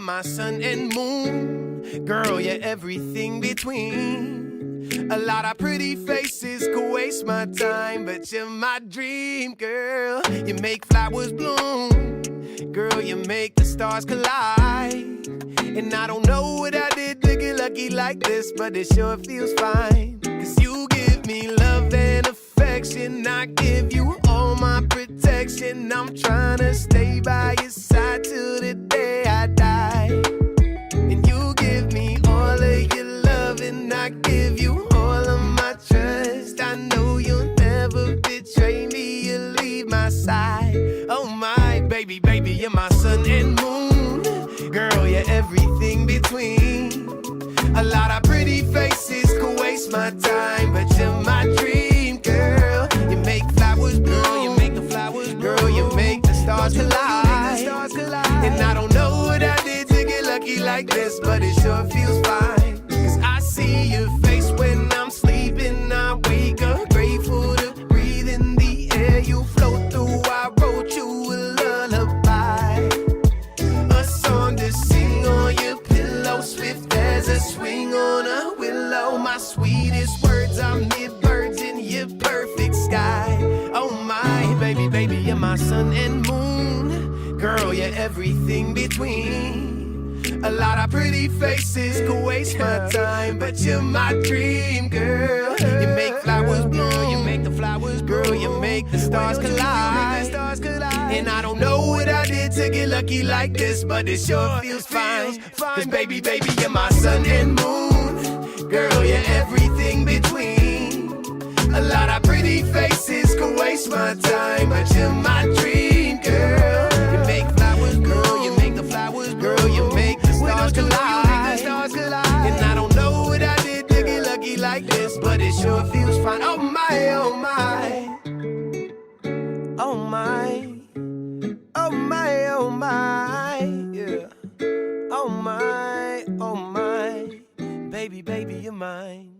my sun and moon. Girl, you're everything between. A lot of pretty faces could waste my time, but you're my dream, girl. You make flowers bloom. Girl, you make the stars collide. And I don't know what I did to get lucky like this, but it sure feels fine. Cause you give me love and affection. I give you all my protection. I'm trying to stay by your side till the day I die. And you give me all of your love, and I give you all of my trust. I know you'll never betray me, you'll leave my side. Oh my baby, baby, you're my sun and moon. Girl, you're everything between. A lot of pretty faces could waste my time, but you're my dream, girl. You make flowers bloom, you make the flowers bloom. Girl, you make the stars collide. And I don't know what I did to get lucky like this, but it sure feels fine. Cause I see your face when I'm sleeping. I wake up grateful to breathe in the air you float through. I wrote you a lullaby, a song to sing on your pillow, swift as a swing on a willow. My sweetest words are mid-birds in your perfect sky. Oh my baby, baby, you're my sun and moon. Girl, you're everything between. A lot of pretty faces could waste my time, but you're my dream, girl. You make flowers bloom, you make the flowers grow, you make the stars collide. And I don't know what I did to get lucky like this, but it sure feels fine. Cause baby, baby, you're my sun and moon. Girl, you're everything between. A lot of pretty faces could waste my time, but you're my dream, girl. You make flowers grow, you make the flowers grow, you make the stars collide. And I don't know what I did to get lucky like this, but it sure feels fine. Oh my, oh my. Oh my. Oh my, oh my. Yeah. Oh my, oh my. Baby, baby, you're mine.